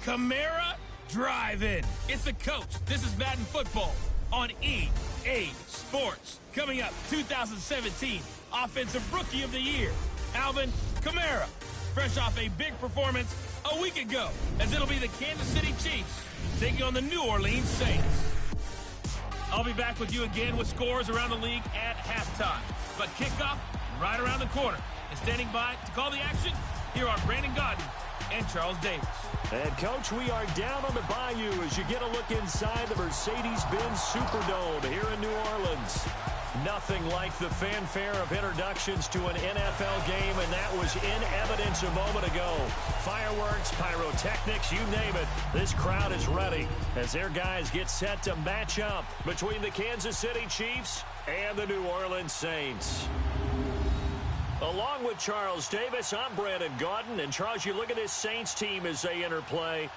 Kamara Drive-In. It's the coach. This is Madden Football on EA Sports. Coming up, 2017 Offensive Rookie of the Year, Alvin Kamara. Fresh off a big performance a week ago, as it'll be the Kansas City Chiefs taking on the New Orleans Saints. I'll be back with you again with scores around the league at halftime. But kickoff right around the corner. And standing by to call the action, here are Brandon Gaudin and Charles Davis. And, Coach, we are down on the bayou as you get a look inside the Mercedes-Benz Superdome here in New Orleans. Nothing like the fanfare of introductions to an NFL game, and that was in evidence a moment ago. Fireworks, pyrotechnics, you name it. This crowd is ready as their guys get set to match up between the Kansas City Chiefs and the New Orleans Saints. Along with Charles Davis, I'm Brandon Gaudin. And, Charles, you look at this Saints team as they enter play.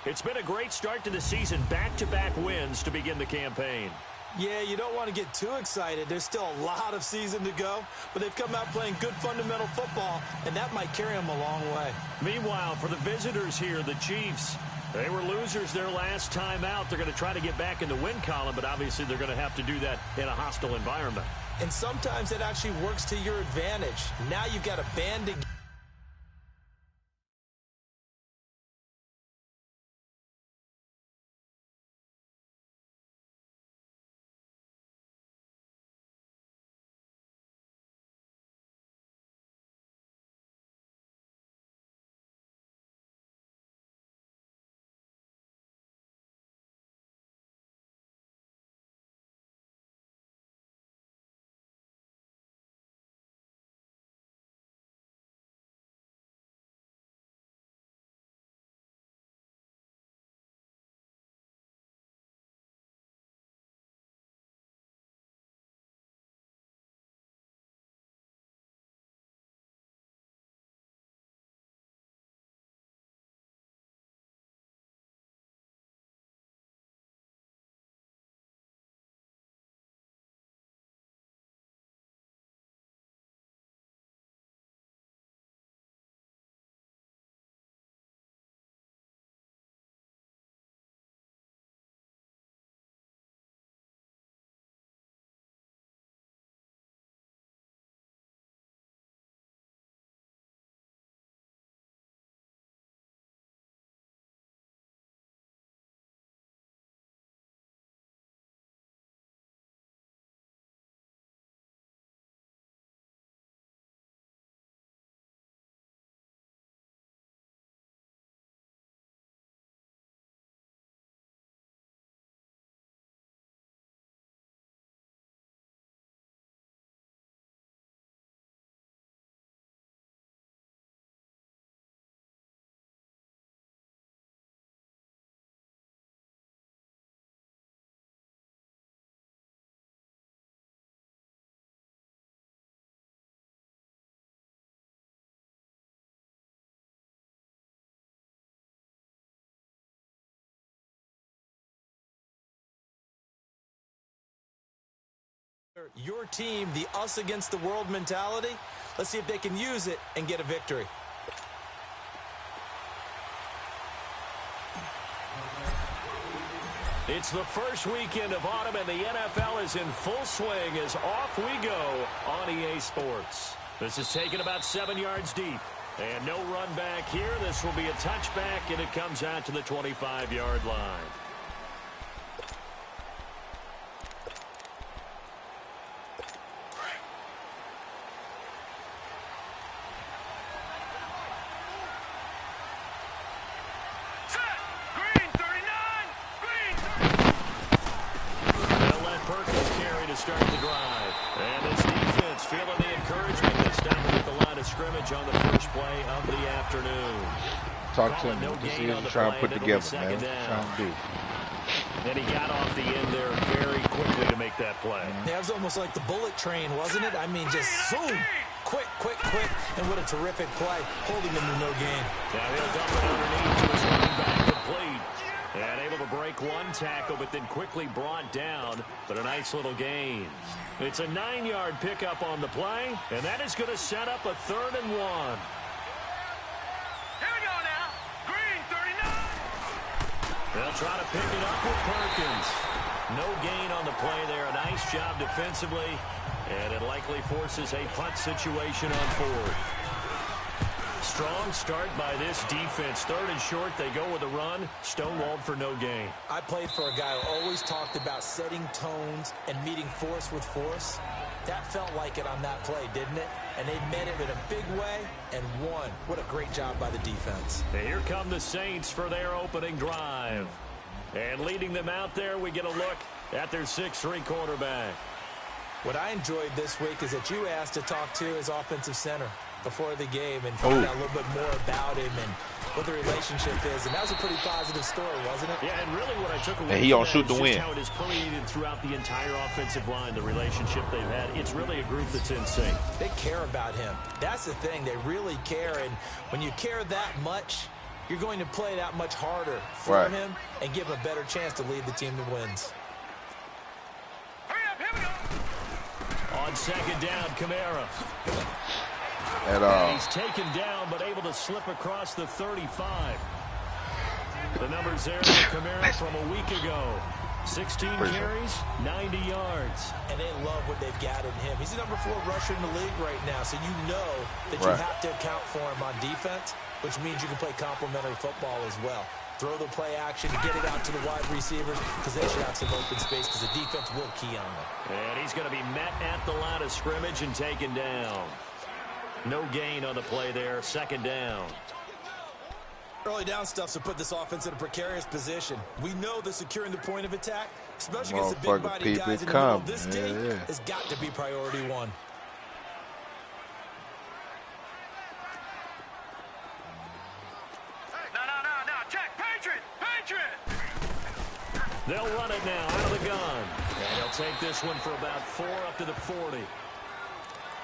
It's been a great start to the season, back-to-back wins to begin the campaign. Yeah, you don't want to get too excited. There's still a lot of season to go, but they've come out playing good fundamental football, and that might carry them a long way. Meanwhile, for the visitors here, the Chiefs, they were losers their last time out. They're going to try to get back in the win column, but obviously they're going to have to do that in a hostile environment. And sometimes it actually works to your advantage. Now you've got a band together. Your team, the us against the world mentality. Let's see if they can use it and get a victory. It's the first weekend of autumn, and the NFL is in full swing as off we go on EA Sports. This is taken about 7 yards deep. And no run back here. This will be a touchback, and it comes out to the 25-yard line. Start the drive. And this defense feeling the encouragement that's stopping at the line of scrimmage on the first play of the afternoon. Talk to him. This is trying to put together, man. Trying to do. And he got off the end there very quickly to make that play. That was almost like the bullet train, wasn't it? I mean, just zoom. Quick, quick, quick. And what a terrific play, holding them to no gain. Now he'll dump it underneath to his running back, complete. And able to break one tackle, but then quickly brought down. But a nice little gain. It's a 9-yard pickup on the play, and that is going to set up a 3rd and 1. Here we go now. Green 39. They'll try to pick it up with Perkins. No gain on the play there. A nice job defensively. And it likely forces a punt situation on fourth. Strong start by this defense. Third and short, they go with a run. Stonewalled for no gain. I played for a guy who always talked about setting tones and meeting force with force. That felt like it on that play, didn't it? And they met him in a big way and won. What a great job by the defense. And here come the Saints for their opening drive. And leading them out there, we get a look at their 6'3" quarterback. What I enjoyed this week is that you asked to talk to his offensive center before the game and find out a little bit more about him and what the relationship is. And that was a pretty positive story, wasn't it? Yeah, and really what I took away and he don't shoot the win. How it is permeated throughout the entire offensive line, the relationship they've had. It's really a group that's in sync. They care about him. That's the thing. They really care. And when you care that much, you're going to play that much harder for him and give him a better chance to lead the team to wins. On second down, Kamara. And he's taken down, but able to slip across the 35. The numbers there for Kamara from a week ago. 16 carries, 90 yards. And they love what they've got in him. He's the number 4 rusher in the league right now, so you know that you have to account for him on defense, which means you can play complementary football as well. Throw the play action, get it out to the wide receivers because they should have some open space because the defense will key on them. And he's going to be met at the line of scrimmage and taken down. No gain on the play there, second down. Early down stuff to put this offense in a precarious position. We know that securing the point of attack, especially against the big-body guys in the middle of this team, has got to be priority one. They'll run it now out of the gun. And they'll take this one for about 4 up to the 40.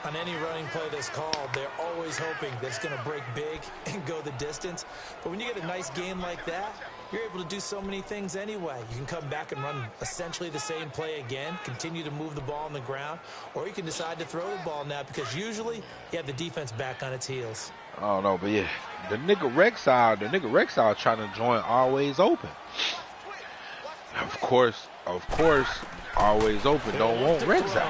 On any running play that's called, they're always hoping that it's going to break big and go the distance. But when you get a nice game like that, you're able to do so many things anyway. You can come back and run essentially the same play again, continue to move the ball on the ground, or you can decide to throw the ball now because usually you have the defense back on its heels. I don't know, but yeah, the nigga Rexall trying to join always open. Of course, always open. Don't want Rexall.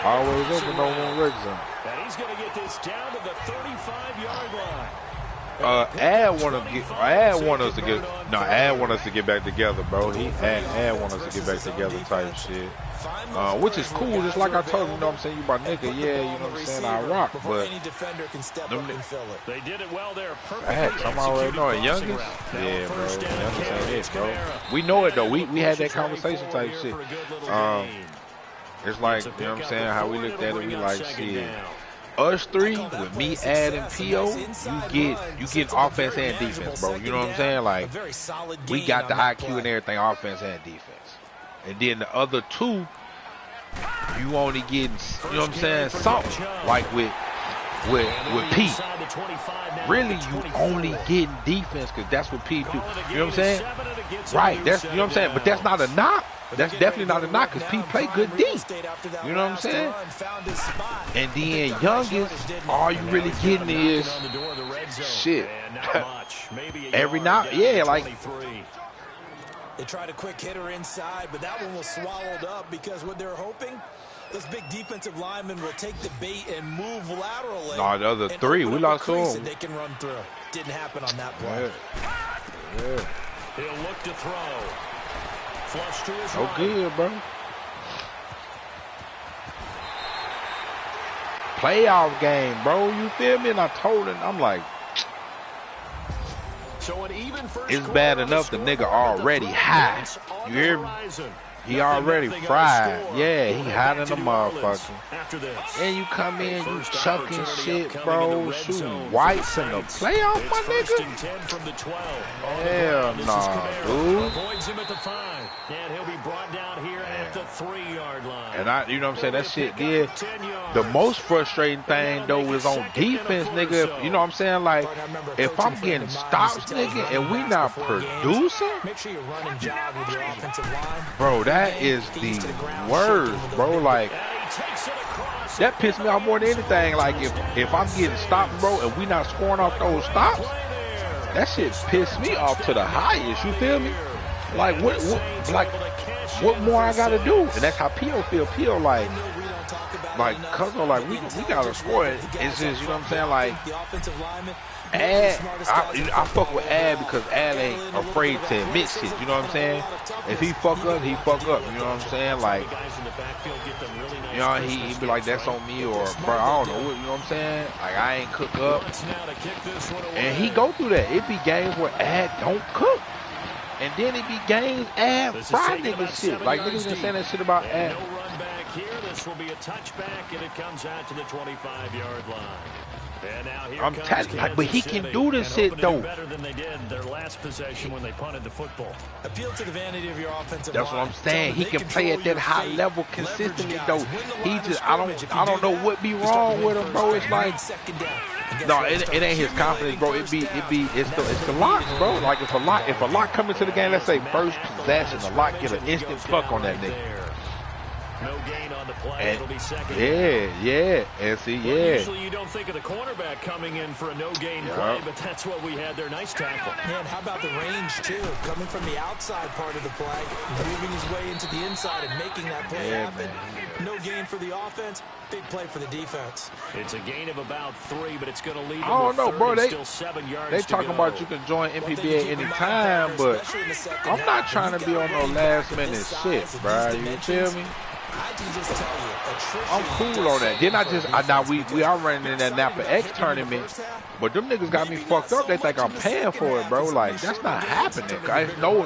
Always open, don't want Rexall. And he's going to get this down to the 35-yard line. Ad want us to get back together, bro. Ad want us to get back together type shit. Which is cool, just like I told you, you know what I'm saying? You my nigga, yeah, you know what I'm saying? I rock, but they did it well there. I'm already knowing youngest. Yeah, bro. Youngest ain't it, bro. We know it though. We had that conversation type shit. It's like, you know what I'm saying, how we looked at it, we like, shit. Us three, with me, Ad, and P.O., you get offense and defense, bro. You know what I'm saying? Like, we got the IQ and everything, offense and defense. And then the other two, you only getting, you know what I'm saying, something. Like with Pete. Really, you only getting defense because that's what Pete do. You know what I'm saying? Right, that's, you know what I'm saying? But that's not a knock. That's definitely not a knock because Pete play good D. You know what I'm saying? And then youngest, all you really getting is shit. Every knock, yeah, like. They tried a quick hitter inside, but that one was swallowed up because what they're hoping, this big defensive lineman will take the bait and move laterally. No, the other three, we lost to them. They can run through. Didn't happen on that play. Yeah. He'll look to throw. Flush to his right. Good, bro. Playoff game, bro. You feel me? And I told him, I'm like, so an even it's bad enough the nigga already high. You hear me? He already fried. Yeah, he hot in the motherfucker. And you come in, you chucking shit, bro. Shooting whites in the playoff, my nigga. Hell nah, dude. Avoids him at the 5. And he'll be brought down here at the 3-yard line. And you know what I'm saying? That shit did. The most frustrating thing though is on defense, nigga. You know what I'm saying? Like, if I'm getting stops, nigga, and we not producing, bro, that is the worst, bro. Like, that pissed me off more than anything. Like if I'm getting stopped, bro, and we not scoring off those stops, that shit pissed me off to the highest. You feel me? Like what more I gotta do? And that's how P.O. feel. P.O. like Cuzzo, like we gotta score it. It's just, you know what I'm saying? Like Ad, I fuck with Ad because Ad ain't afraid to admit shit. You know what I'm saying? If he fuck up, he fuck up. You know what I'm saying? Like, you know, he be like, that's on me, or bro, I don't know what. You know what I'm saying? Like, I ain't cook up, and he go through that. It be games where Ad don't cook. And then it be games Ad fry niggas shit. Like niggas been saying that shit about Ad. No run back here. This will be a touchback, and it comes out to the 25-yard line. And now here I'm telling you, like, but he can do this shit though. Better than they did their last possession when they punted the football. Appeal to the vanity of your offensive That's what I'm saying. He can play at that high level consistently though. He just, I don't know what be wrong with him, bro. It's like, no, it ain't his confidence, bro. It's the locks, bro. Like if a lock come into the game, let's say first possession, the lock get an instant fuck on that nigga. No gain on the play. And, it'll be second. Yeah. And see, well, usually you don't think of the cornerback coming in for a no-gain play, but that's what we had there. Nice tackle. Man, how about the range, too? Coming from the outside part of the play, moving his way into the inside and making that play happen. Man. No gain for the offense, big play for the defense. It's a gain of about 3, but it's going to leave I don't know, bro. still 7 yards they talking about you can join MPBA anytime, but I'm not trying to be on no last-minute shit, bro. You feel me? I can just tell you, I'm cool on that. Then now we are running in that Napa X tournament, but them niggas got me fucked up. They think I'm paying for it, bro. Like, that's not happening. No,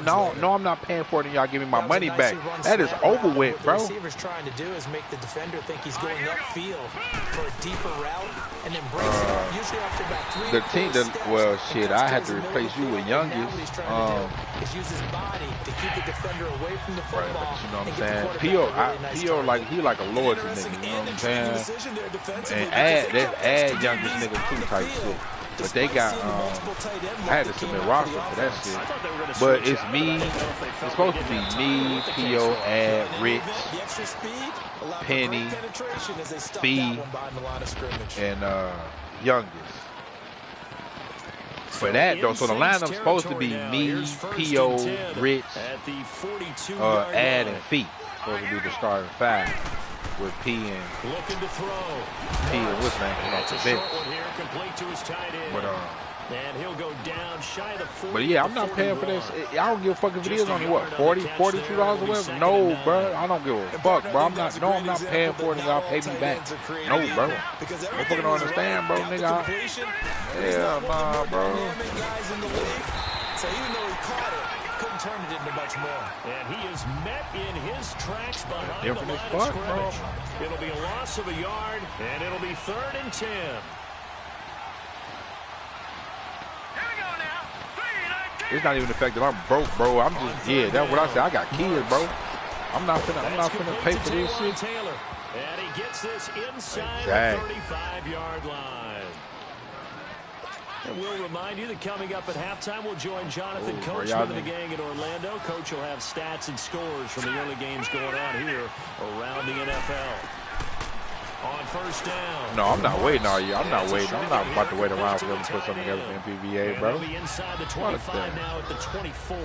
I'm not paying for it, and y'all give me my money back. That is over with, bro. What the receiver's trying to do is make the defender think he's going upfield for a deeper route, and then breaks it up, usually after about 3 well, shit, I had to replace you with Youngest. Is use his body to keep the defender away from the football. Right, you know what I'm saying? P.O. like he like a loyalty nigga, you know what I'm saying? And add Youngest nigga too type shit. But they got I had to submit roster for that shit. But it's me. It's supposed to be me, P.O., Ad, Rich, Penny, Fee, and Youngest. For that though, so the lineup's supposed to be me, P.O., Rich, Ad, and Fee. Supposed to be the starting 5 with P and what's his name off the bench. And he'll go down shy of the 40. But yeah, I'm not paying for this. I don't give a fuck if it is only what, $42 or whatever. No, bro, I don't give a fuck, bro. I'm not paying for it, and y'all pay me back. No, bro. Motherfucker don't understand, bro, nigga. Hell nah, bro. So even though he caught it, couldn't turn it into much more. And he is met in his tracks behind the line of scrimmage. It'll be a loss of a yard, and it'll be 3rd and 10. It's not even the fact that I'm broke, bro. I'm just, that's what I said. I got kids, bro. I'm not finna pay for this shit. And he gets this inside the 35-yard line. And we'll remind you that coming up at halftime, we'll join Jonathan Coachman and the gang in Orlando. Coach will have stats and scores from the early games going on here around the NFL. On 1st down. No, I'm not waiting all year. I'm not waiting. I'm not about to wait around for them to put something together for MPBA, bro. Inside the 25 now at the 24.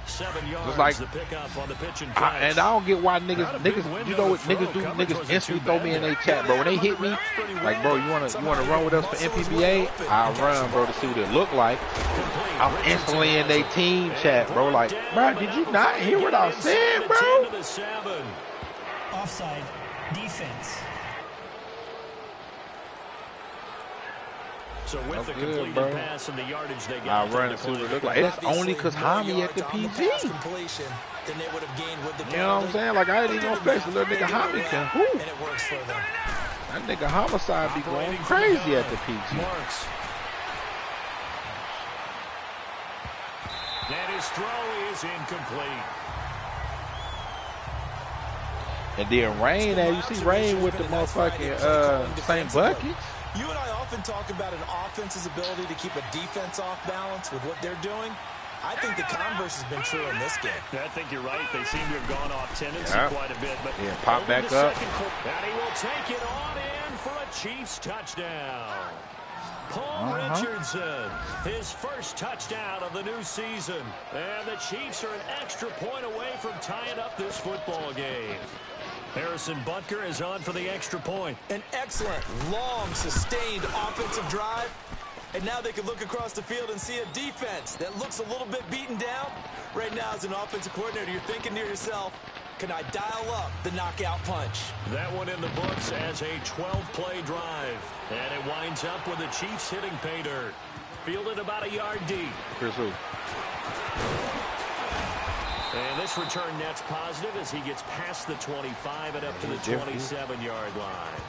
7 yards. Just like, the pickup on the pitch and I don't get why niggas, you know what niggas do? Niggas instantly throw me in their chat, bro. When they hit me, like, bro, you wanna run with us for MPBA? I'll run, bro, to see what it look like. I'm instantly in their team chat, bro. Like, bro, did you not hear what I said, bro? Offside defense. So with the completed pass and the yardage they got, I'll run and see what it look like. It's only because Hami at the PG. You know what I'm saying? Like, I ain't even gonna expect the little nigga Hami can hoop. That nigga Homicide be going crazy at the PG. And his throw is incomplete. And then Rain, you see Rain with the motherfucking same buckets. You and I often talk about an offense's ability to keep a defense off balance with what they're doing. I think the converse has been true in this game. I think you're right. They seem to have gone off tendency quite a bit. But yeah, pop back up. And he will take it on in for a Chiefs touchdown. Paul Richardson, his first touchdown of the new season. And the Chiefs are an extra point away from tying up this football game. Harrison Butker is on for the extra point. An excellent, long, sustained offensive drive. And now they can look across the field and see a defense that looks a little bit beaten down. Right now, as an offensive coordinator, you're thinking to yourself, can I dial up the knockout punch? That one in the books as a 12-play drive. And it winds up with the Chiefs hitting pay dirt. Fielded about a yard deep. Chris who? And this return net's positive as he gets past the 25 and up to the 27-yard line.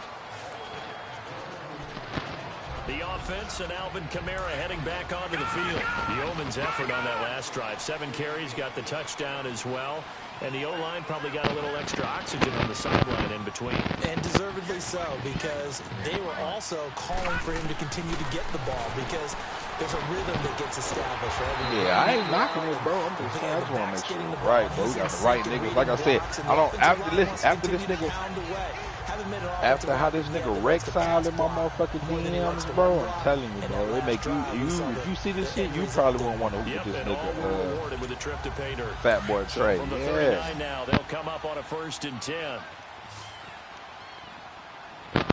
The offense and Alvin Kamara heading back onto the field. The Yeoman's effort on that last drive. 7 carries, got the touchdown as well. And the O-line probably got a little extra oxygen on the sideline in between. And deservedly so, because they were also calling for him to continue to get the ball because there's a rhythm that gets established, right? Yeah, I ain't knocking this, bro. I'm just saying, I just want to make sure it's right, bro. We got the right niggas. Like I said, I don't, after this nigga, after how this nigga reconciled in my motherfucking DMs, bro, I'm telling you, bro, it make you if you see this shit, you probably won't want to hoop with this nigga, Fat Boy Trey. From the 39 now, they'll come up on a 1st and 10. On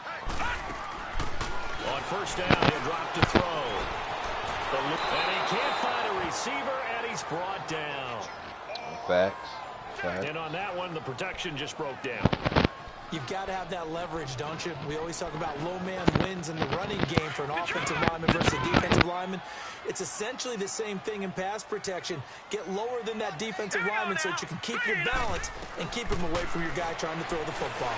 1st down, he'll drop to throw. And he can't find a receiver, and he's brought down. Facts. And on that one, the protection just broke down. You've got to have that leverage, don't you? We always talk about low man wins in the running game for an offensive lineman versus a defensive lineman. It's essentially the same thing in pass protection. Get lower than that defensive lineman so that you can keep your balance and keep him away from your guy trying to throw the football.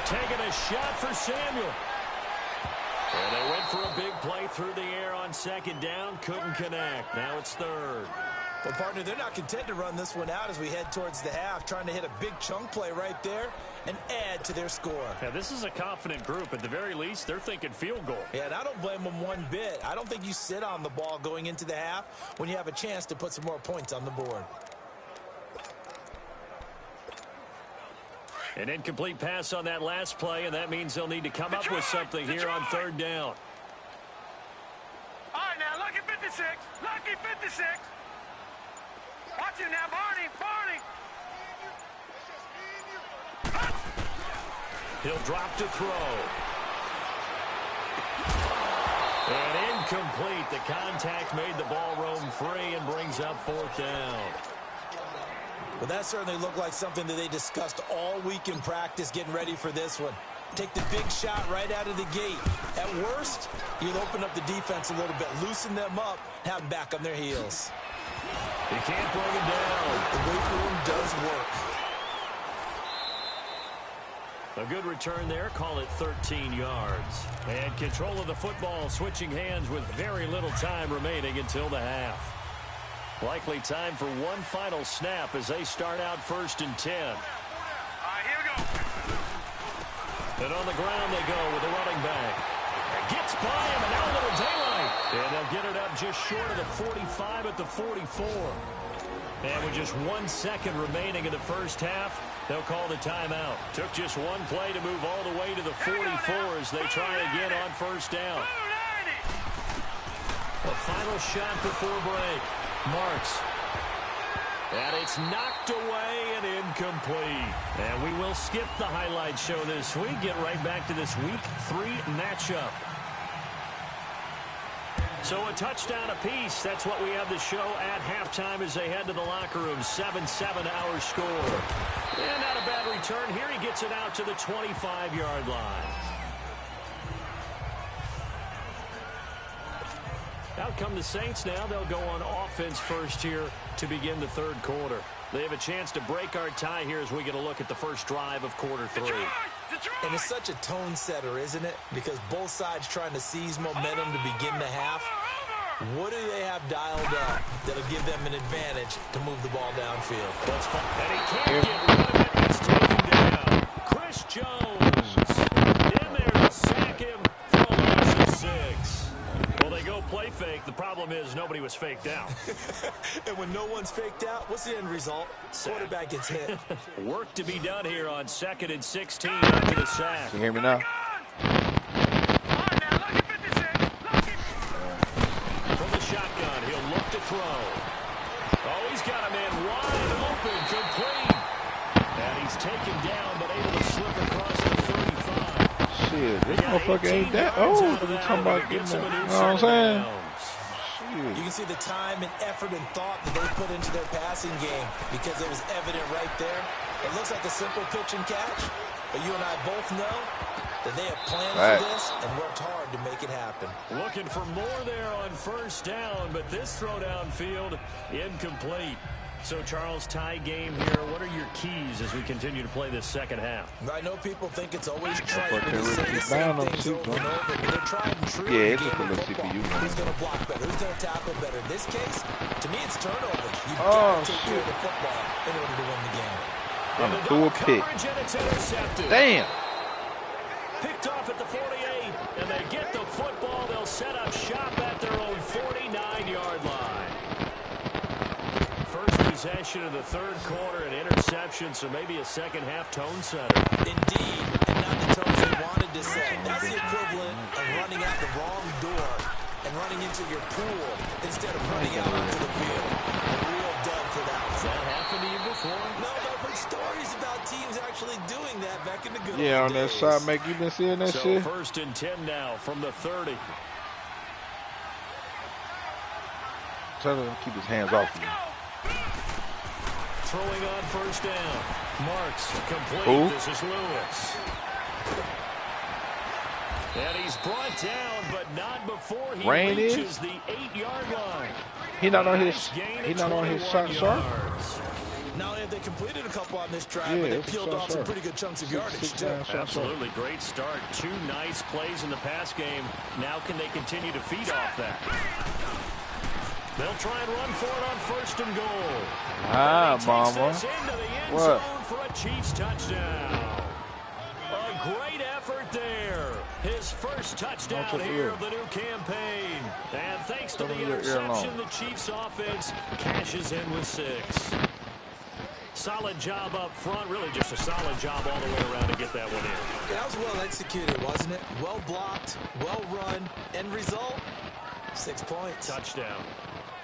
Taking a shot for Samuel. And they went for a big play through the air on 2nd down. Couldn't connect. Now it's 3rd. Well, partner, they're not content to run this one out as we head towards the half, trying to hit a big chunk play right there and add to their score. Yeah, this is a confident group. At the very least, they're thinking field goal. Yeah, and I don't blame them one bit. I don't think you sit on the ball going into the half when you have a chance to put some more points on the board. An incomplete pass on that last play, and that means they'll need to come up with something here on 3rd down. All right, now, lucky 56. Lucky 56. Watch him now, Barney. He'll drop to throw. And incomplete. The contact made the ball roam free and brings up 4th down. Well, that certainly looked like something that they discussed all week in practice getting ready for this one. Take the big shot right out of the gate. At worst, you'll open up the defense a little bit, loosen them up, have them back on their heels. He can't bring him down. The weight room does work. A good return there. Call it 13 yards. And control of the football switching hands with very little time remaining until the half. Likely time for one final snap as they start out 1st and 10. All right, here we go. And on the ground they go with the running back. Gets by him, and now a little daylight. And they'll get it up just short of the 45 at the 44. And with just 1 second remaining in the first half, they'll call the timeout. Took just one play to move all the way to the 44 as they try again on 1st down. A final shot before break. Marks. And it's knocked away and incomplete. And we will skip the highlight show this week. Get right back to this Week 3 matchup. So a touchdown apiece. That's what we have the show at halftime as they head to the locker room. 7-7 our score. And not a bad return here. He gets it out to the 25-yard line. Out come the Saints now. They'll go on offense first here to begin the 3rd quarter. They have a chance to break our tie here as we get a look at the first drive of quarter 3. And it's such a tone setter, isn't it? Because both sides trying to seize momentum to begin the half. What do they have dialed up that'll give them an advantage to move the ball downfield? That's fun. And he can't get rid of it. It's taken down. Chris Jones in there to sack him for a loss of 6. Well, they go play fake. The problem is nobody was faked out. And when no one's faked out, what's the end result? Quarterback gets hit. Work to be done here on 2nd and 16 after the sack. Can you hear me now? From the shotgun, he'll look to throw. Oh, he's got a man wide open, complete. And he's taken down, but able to slip across the 35. Shit, this motherfucker ain't that old. We talking about getting that. You know what I'm saying? You can see the time and effort and thought that they put into their passing game because it was evident right there. It looks like a simple pitch and catch, but you and I both know that they have planned for this and worked hard to make it happen. Looking for more there on first down, but this throw downfield incomplete. So, Charles, tie game here. What are your keys as we continue to play this second half? I know people think it's always trite to say the same things over and over, but they're tried and true. Yeah, it's just a little CPU. Who's going to block better? Who's going to tackle better? In this case, to me, it's turnovers. You've got to take care of the football in order to win the game. I'm going to do a pick. Damn. Picked off at the 48, and they get the football. They'll set up shop at their own 49-yard line. First possession of the third quarter, an interception, so maybe a second-half tone setter. Indeed, and not the tones they wanted to set. That's the equivalent of running out the wrong door and running into your pool instead of running out onto the field. A real dub for that. Has that happened to you before? No, but I've heard stories about teams actually doing that back in the good Yeah, old on that days. side, Mac, you been seeing that shit? So 1st and 10 now from the 30. Tell him to keep his hands off you. Throwing on first down. Marks complete. Who? This is Lewis. And he's brought down, but not before he reaches the 8-yard line. He not on his shot sharp? Not only have they completed a couple on this drive, but they peeled off some pretty good chunks of yardage, too. Absolutely. Great start. 2 nice plays in the pass game. Now can they continue to feed off that? They'll try and run for it on 1st and goal. Mama. What? For a Chiefs touchdown. A great effort there. His first touchdown here of the new campaign. And thanks to the interception, the Chiefs offense cashes in with 6. Solid job up front. Really just a solid job all the way around to get that one in. That was well executed, wasn't it? Well blocked, well run. End result, 6 points. Touchdown.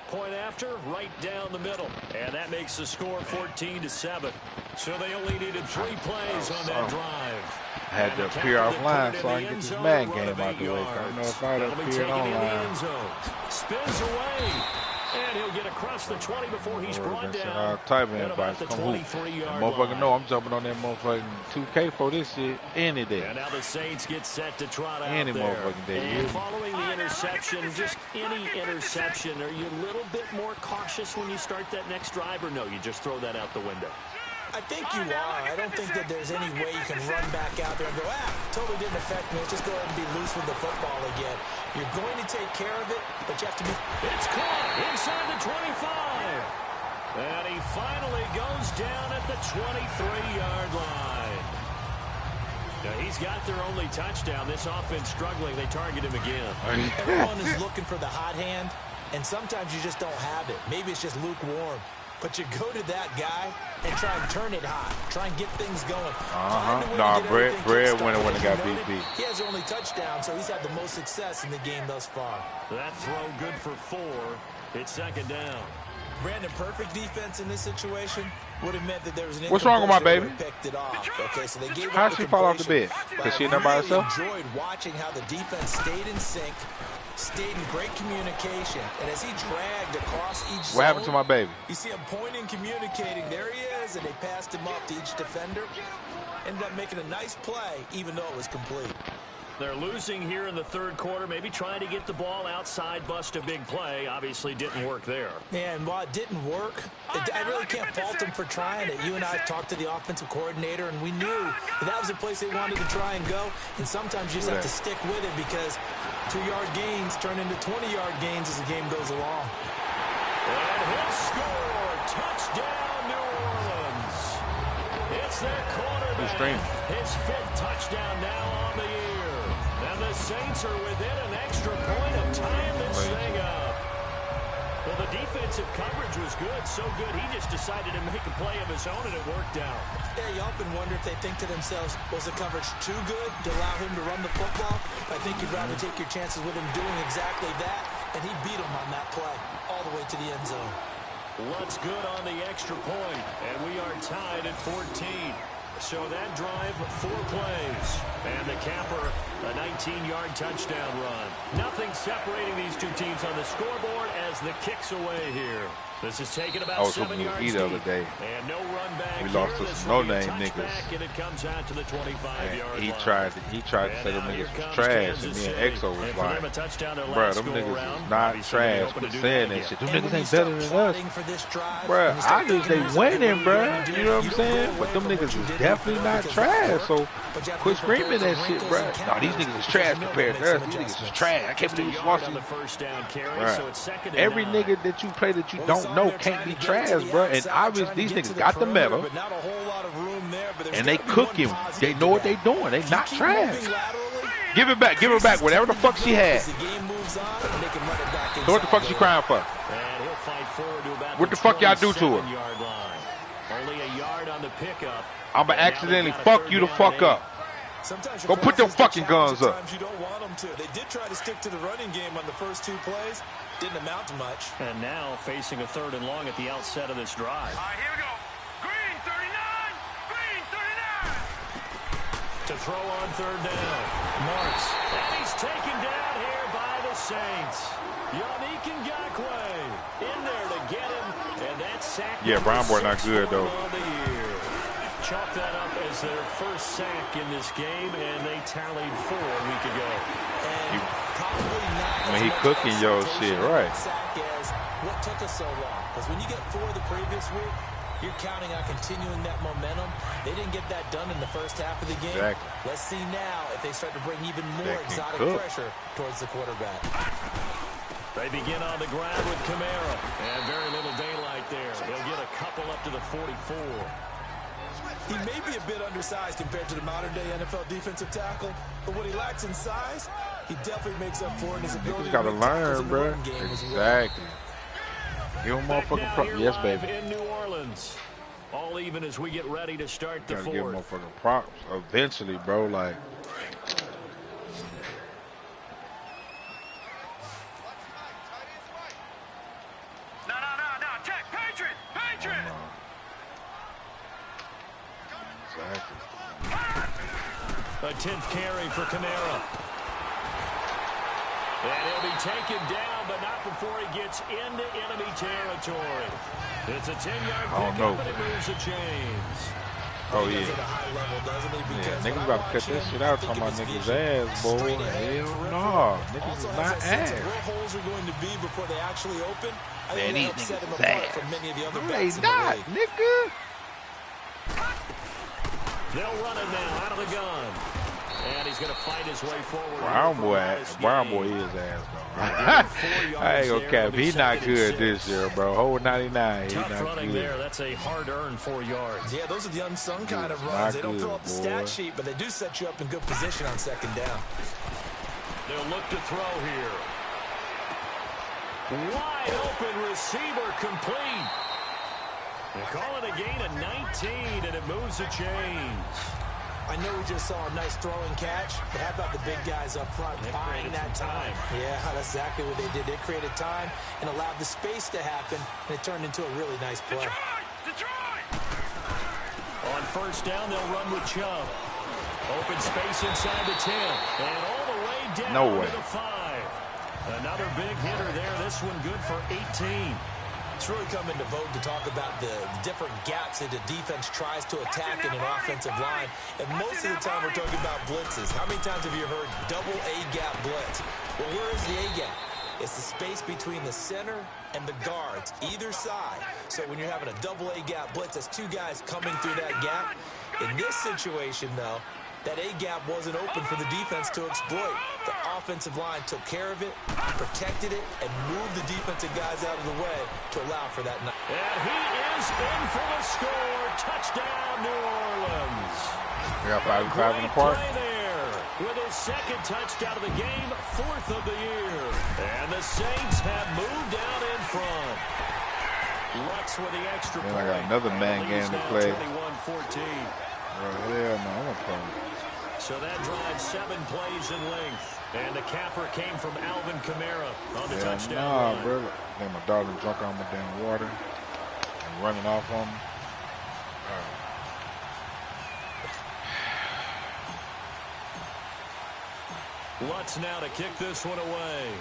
Point after, right down the middle. And that makes the score 14-7. So they only needed 3 plays on that drive. I had to appear offline so I can get this man game out the way. I don't know if I'd appeared online. Spins away. And he'll get across the 20 before he's brought down. Type in about the 23-yard line. Motherfucker know I'm jumping on that motherfucking 2K for this shit any day. And now the Saints get set to trot out any there. Motherfucking day. And following the interception, just any interception, are you a little bit more cautious when you start that next drive, or no, you just throw that out the window? I think you are. I don't think that there's any way you can run back out there and go, totally didn't affect me. Let's just go ahead and be loose with the football again. You're going to take care of it, but you have to be... It's caught inside the 25. And he finally goes down at the 23-yard line. Now, he's got their only touchdown. This offense struggling. They target him again. Everyone is looking for the hot hand, and sometimes you just don't have it. Maybe it's just lukewarm. But you go to that guy and try and turn it hot. Try and get things going. Nah, Brad winner when it got beat. He has their only touchdown, so he's had the most success in the game thus far. That throw good for 4. It's 2nd down. Brandon, perfect defense in this situation would have meant that there was an What's wrong with my baby? Picked it off. Okay, so they gave How did she fall off the bed? Because she not by herself? I enjoyed watching how the defense stayed in sync, stayed in great communication, and as he dragged across each zone, what happened to my baby? You see him pointing, communicating. There he is, and they passed him up to each defender. Ended up making a nice play, even though it was complete. They're losing here in the third quarter, maybe trying to get the ball outside, bust a big play. Obviously didn't work there. Yeah, and while it didn't work, I really can't fault them for trying it. You and I talked to the offensive coordinator, and we knew that was the place they wanted to try and go. And sometimes you just have to stick with it because 2-yard gains turn into 20-yard gains as the game goes along. And he'll score. Touchdown, New Orleans. It's their quarterback. His 5th touchdown now on the year. And the Saints are within an extra point of tying this thing up. Well, the defensive coverage was good, so good he just decided to make a play of his own, and it worked out. Yeah, you often wonder if they think to themselves, was the coverage too good to allow him to run the football? I think you'd rather take your chances with him doing exactly that, and he beat him on that play all the way to the end zone. What's good on the extra point, and we are tied at 14. So that drive, 4 plays, and the capper, a 19-yard touchdown run. Nothing separating these two teams on the scoreboard as the kick's away here. This is taken about 7 yards deep. The other day. And no run back. We lost to some no-name niggas. And it comes out to the 25-yard he line. tried to say them niggas was trash, and me and Exo was like, bro, them niggas is not trash for saying that shit. Them niggas ain't better than us. Bro, obviously they winning, bro. You know what I'm saying? But them niggas is definitely not trash. So quit screaming that shit, bro. No, these niggas is trash compared to us. These niggas is trash. I can't believe you lost them. Every nigga that you play that you don't know can't be trash, bro. And obviously these niggas got the medal, and they cook him. They know what they doing. They not trash. Give it back. Give her back. Whatever the fuck she had. So what the fuck she crying for? What the fuck y'all do to her? Only a yard on the pickup. I'ma accidentally fuck you the fuck up. Go put them fucking guns up. You don't want them to. They did try to stick to the running game on the first 2 plays. Didn't amount to much. And now facing a 3rd and long at the outset of this drive. All right, here we go. Green 39. Green 39. To throw on 3rd down. Marks. And he's taken down here by the Saints. Yannick Ngakoue in there to get him. And that sack. Yeah, Brown boy not good though. Chalk that up as their first sack in this game, and they tallied 4 a week ago. And probably not. I mean, he cooking your shit, right? What took us so long? Because when you get 4 the previous week, you're counting on continuing that momentum. They didn't get that done in the first half of the game. Exactly. Let's see now if they start to bring even more exotic pressure towards the quarterback. They begin on the ground with Kamara, and very little daylight there. They'll get a couple up to the 44. He may be a bit undersized compared to the modern-day NFL defensive tackle, but what he lacks in size, he definitely makes up for in his ability. You gotta learn, bro. Exactly. Give him motherfucking yes, baby. In New Orleans, all even as we get ready to start the 4th. Gotta give motherfucking props eventually, bro. Like. No. Check. Patriot. Exactly. A 10th carry for Kamara. And he'll be taken down, but not before he gets into enemy territory. It's a 10-yard pickup, and it moves the chains. Oh, yeah. Niggas about to cut this shit out talking about niggas' ass, boy. Hell no. Niggas is not ass. Where holes are going to be before they actually open. Man, these niggas ass. No, they not, nigga. They'll run it now out of the gun. And he's going to fight his way forward. Brown boy is ass, though. I ain't gonna cap. He's not good this year, bro. Whole 99. He's not running good. There. That's a hard-earned 4 yards. Yeah, those are the unsung kind of runs. They don't fill up the stat sheet, but they do set you up in good position on 2nd down. They'll look to throw here. Wide open receiver complete. They call it a gain of 19, and it moves the chains. I know we just saw a nice throwing catch, but how about the big guys up front buying that time? Yeah, that's exactly what they did. They created time and allowed the space to happen, and it turned into a really nice play. Detroit! On 1st down, they'll run with Chubb. Open space inside the 10, and all the way down to the 5. Another big hitter there. This one good for 18. It's really come into vogue to talk about the different gaps that the defense tries to attack in an offensive line. And most of the time we're talking about blitzes. How many times have you heard double A-gap blitz? Well, where is the A-gap? It's the space between the center and the guards, either side. So when you're having a double A-gap blitz, that's 2 guys coming through that gap. In this situation, though, that A-gap wasn't open for the defense to exploit. The offensive line took care of it, protected it, and moved the defensive guys out of the way to allow for that. And he is in for the score. Touchdown, New Orleans. We got 5 in the park. with his second touchdown of the game, 4th of the year. And the Saints have moved out in front. Lutz with the extra point. I got another man game to play. 21-14. Hell no, I'm gonna play. So that drive 7 plays in length. And the capper came from Alvin Kamara on the touchdown. Nah, brother. Then my daughter drunk on my damn water and running off on me. Lutz now to kick this one away.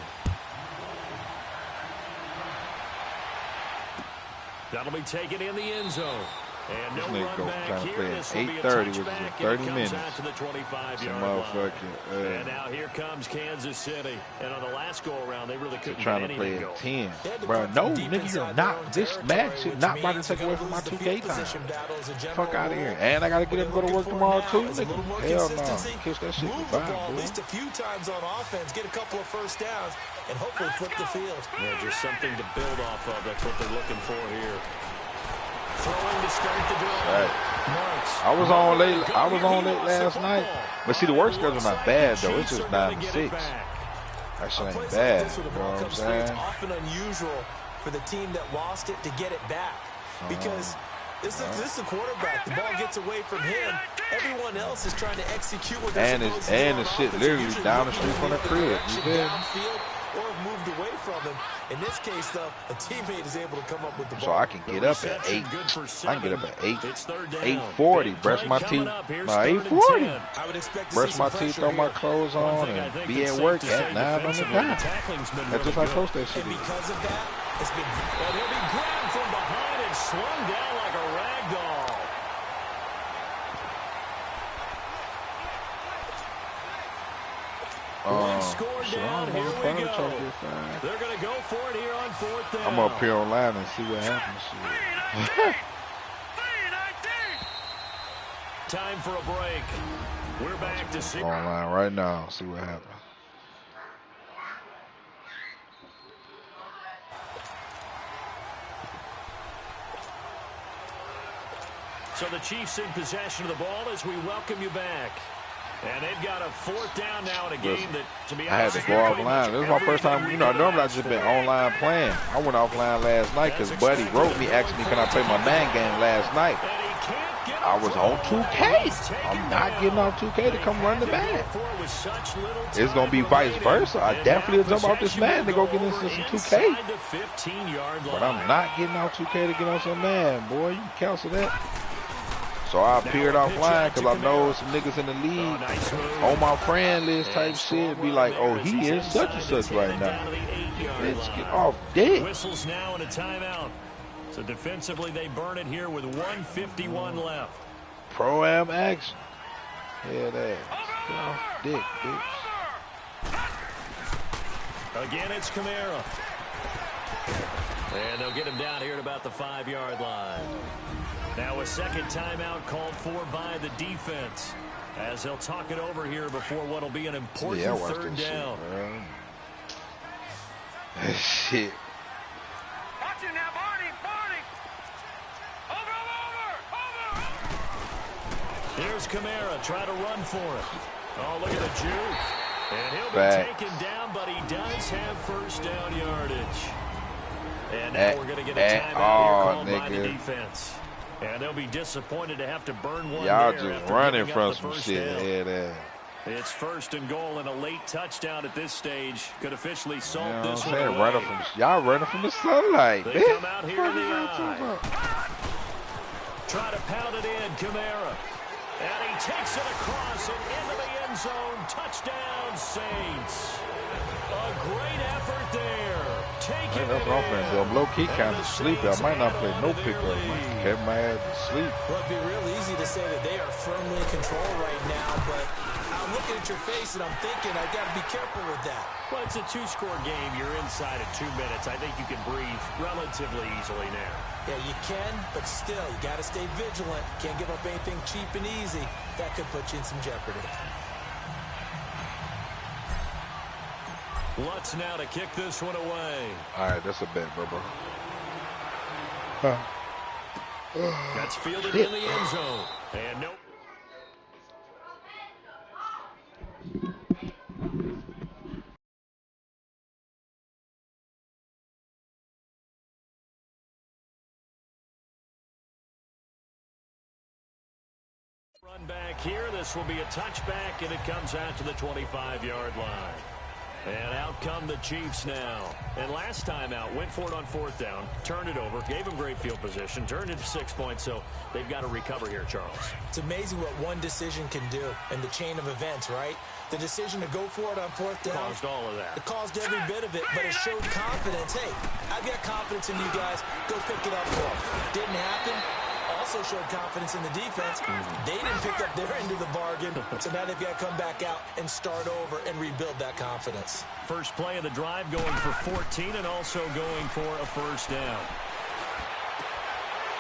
That'll be taken in the end zone. And no run back here. This will be a touchback, and it comes out to the 25-yard line. And now here comes Kansas City. And on the last go-around, they really couldn't trying to play at 10. Bro, no, nigga, you're not. This match is not about to take away from my 2K time. Fuck out of here. And I got to get up and go to work tomorrow, too, nigga. Hell no. Kiss that shit goodbye, at least a few times on offense, get a couple of first downs, and hopefully flip the field. Yeah, just something to build off of. That's what they're looking for here. Throwing to start the drive. Right. I was on late last night. But see, the work schedule's not bad though. It's just 9 to 6. That shit ain't bad. You know what I'm saying? It's often unusual for the team that lost it to get it back. Because this is the quarterback. The ball gets away from him. Everyone else is trying to execute what they're supposed to do. And the shit literally down the street from the crib. You did. Or moved away from him. In this case, though, a teammate is able to come up with the ball. So I can get up at 8. I can get up at 8:40. Brush my teeth. No, 8:40. Brush my teeth, throw my clothes on, and be at work at 9 on the dot. That's just how close that shit is. And because of that, it's been. And he'll be grabbed from behind and slung down like a rag doll. Score down. Here we go. They're going to go for it here on 4th down. I'm up here online and see what happens. Time for a break. We're back to see online right now. See what happens. So the Chiefs in possession of the ball as we welcome you back. And they've got a 4th down now in a game that, to be honest, I had to go offline. This is my first time. You know, normally I've just been online playing. I went offline last night because Buddy wrote me, asking me, can I play my man game last night? I was on 2K. I'm not getting on 2K to come run the back. It's going to be vice versa. I definitely will jump off this man to go get into some 2K. But I'm not getting on 2K to get on some man, boy. You can cancel that. So I appeared offline because I know some niggas in the league on my friend list type shit. Be like, oh, he is such and such right now. Let's get off dick. Whistles now and a timeout. So defensively, they burn it here with 1:51 left. Pro-am action. Yeah, that. Get off dick, bitch. Again, it's Kamara. And they'll get him down here at about the 5-yard line. Now a second timeout called for by the defense as they'll talk it over here before what will be an important 3rd down. Shit. Watch it now, Barney. Over. Here's Kamara, try to run for it. Oh, look at the juke. And he'll be taken down, but he does have 1st down yardage. And now we're going to get a timeout here called by the defense. And they'll be disappointed to have to burn one. Y'all just running from some shit. Yeah, it's 1st and goal, and a late touchdown at this stage could officially solve this one. Y'all running from the sunlight. They come out here in the eye. Try to pound it in, Kamara. And he takes it across and into the end zone. Touchdown, Saints. A great effort there. Taking it in. I'm low-key kind of sleepy. I might not play no pickup. I might keep my ass asleep. Well, it'd be real easy to say that they are firmly in control right now, but I'm looking at your face and I'm thinking I've got to be careful with that. Well, it's a 2-score game. You're inside of 2 minutes. I think you can breathe relatively easily now. Yeah, you can, but still, you got to stay vigilant. Can't give up anything cheap and easy. That could put you in some jeopardy. Lutz now to kick this one away. All right, that's a bet, bro. That's fielded in the end zone. And nope. Run back here. This will be a touchback, and it comes out to the 25-yard line. And out come the Chiefs now. And last time out, went for it on 4th down, turned it over, gave them great field position, turned it to 6 points, so they've got to recover here, Charles. It's amazing what one decision can do in the chain of events, right? The decision to go for it on 4th down. Caused all of that. It caused every bit of it, but it showed confidence. Hey, I've got confidence in you guys. Go pick it up for them. Didn't happen. Also showed confidence in the defense. They didn't pick up their end of the bargain, so now they've got to come back out and start over and rebuild that confidence. First play of the drive going for 14 and also going for a 1st down.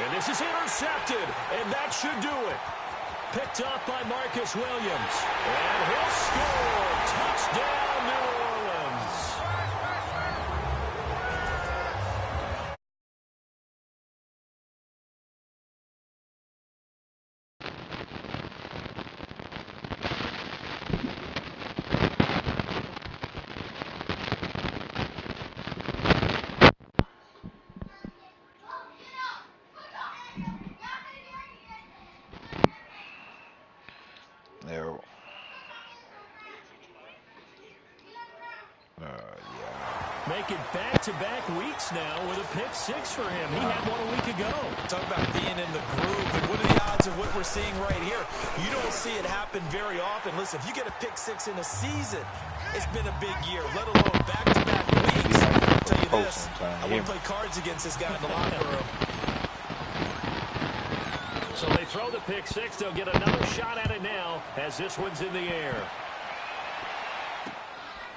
And this is intercepted, and that should do it. Picked up by Marcus Williams. And he'll score. Touchdown, New Orleans. Making back-to-back weeks now with a pick 6 for him. He had one a week ago. Talk about being in the groove. And what are the odds of what we're seeing right here? You don't see it happen very often. Listen, if you get a pick 6 in a season, it's been a big year, let alone back-to-back weeks. I'll tell you this, I wouldn't play cards against this guy in the locker room. So they throw the pick 6. They'll get another shot at it now as this one's in the air.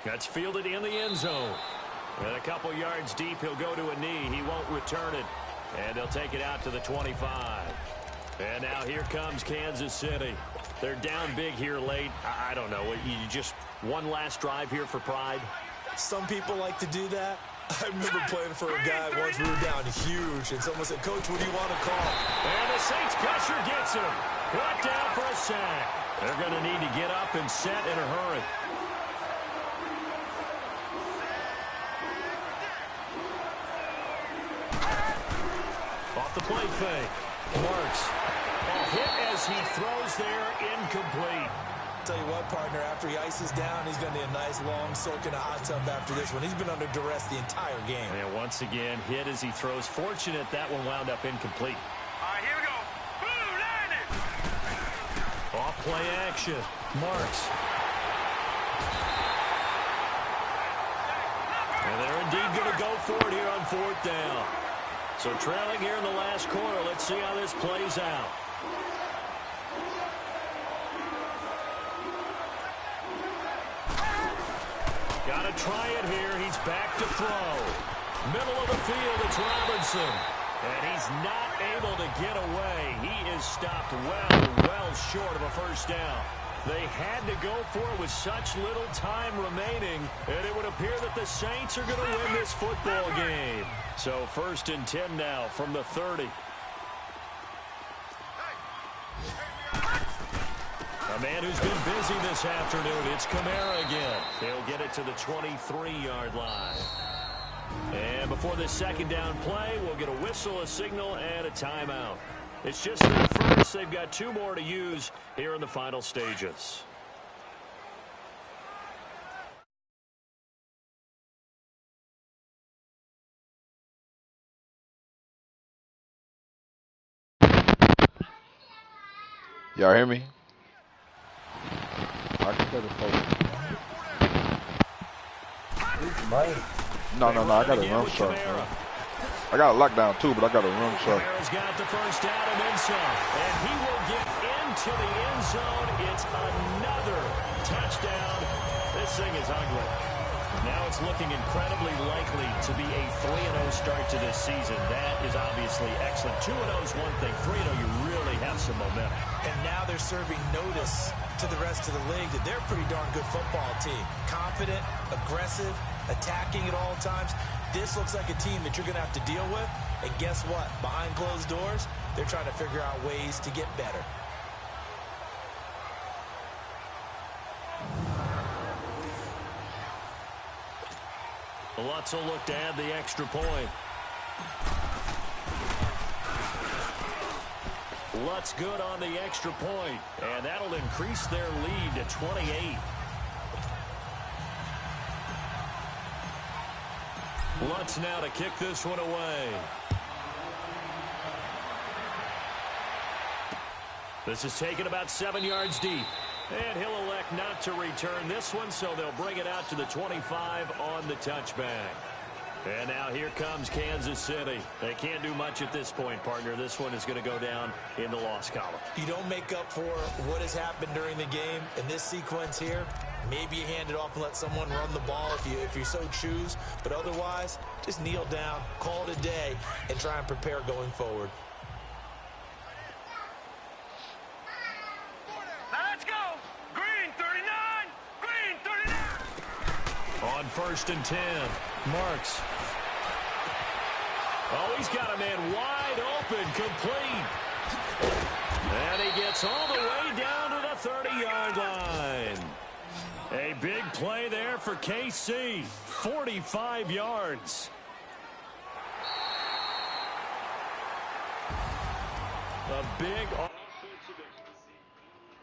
That's fielded in the end zone. And a couple yards deep, he'll go to a knee. He won't return it. And they'll take it out to the 25. And now here comes Kansas City. They're down big here late. I don't know. You just one last drive here for pride? Some people like to do that. I remember playing for a guy once. We were down huge. And someone said, Coach, what do you want to call? And the Saints pressure gets him. Brought down for a sack. They're going to need to get up and set in a hurry. Off the play fake. Marks. A hit as he throws there, incomplete. Tell you what, partner, after he ices down, he's going to need a nice long soak in a hot tub after this one. He's been under duress the entire game. And once again, hit as he throws. Fortunate that one wound up incomplete. All right, here we go. Boom, landed. Off play action. Marks. And they're indeed going to go for it here on 4th down. So trailing here in the last quarter. Let's see how this plays out. Got to try it here. He's back to throw. Middle of the field, it's Robinson. And he's not able to get away. He is stopped well short of a 1st down. They had to go for it with such little time remaining, and it would appear that the Saints are going to win this football game. So 1st and 10 now from the 30. A man who's been busy this afternoon, it's Kamara again. He'll get it to the 23-yard line. And before this 2nd down play, we'll get a whistle, a signal, and a timeout. It's just their first. They've got 2 more to use here in the final stages. Y'all hear me? I can play the phone. No, I got a run shot, man. I got a lockdown too, but I got a run shot. Kamara's got the 1st down and then some. And he will get into the end zone. It's another touchdown. This thing is ugly. Now it's looking incredibly likely to be a 3-0 start to this season. That is obviously excellent. 2-0 is one thing. 3-0, you really have some momentum. And now they're serving notice to the rest of the league that they're a pretty darn good football team. Confident, aggressive, attacking at all times. This looks like a team that you're going to have to deal with. And guess what? Behind closed doors, they're trying to figure out ways to get better. Lutz will look to add the extra point. Lutz good on the extra point, and that'll increase their lead to 28. Lutz now to kick this one away. This is taken about 7 yards deep. And he'll elect not to return this one, so they'll bring it out to the 25 on the touchback. And now here comes Kansas City. They can't do much at this point, partner. This one is going to go down in the loss column. You don't make up for what has happened during the game in this sequence here. Maybe you hand it off and let someone run the ball if you so choose. But otherwise, just kneel down, call it a day, and try and prepare going forward. Let's go. Green 39. Green 39. On 1st and 10, Marks. Oh, he's got a man wide open, complete. And he gets all the way down to the 30-yard line. A big play there for KC. 45 yards. A big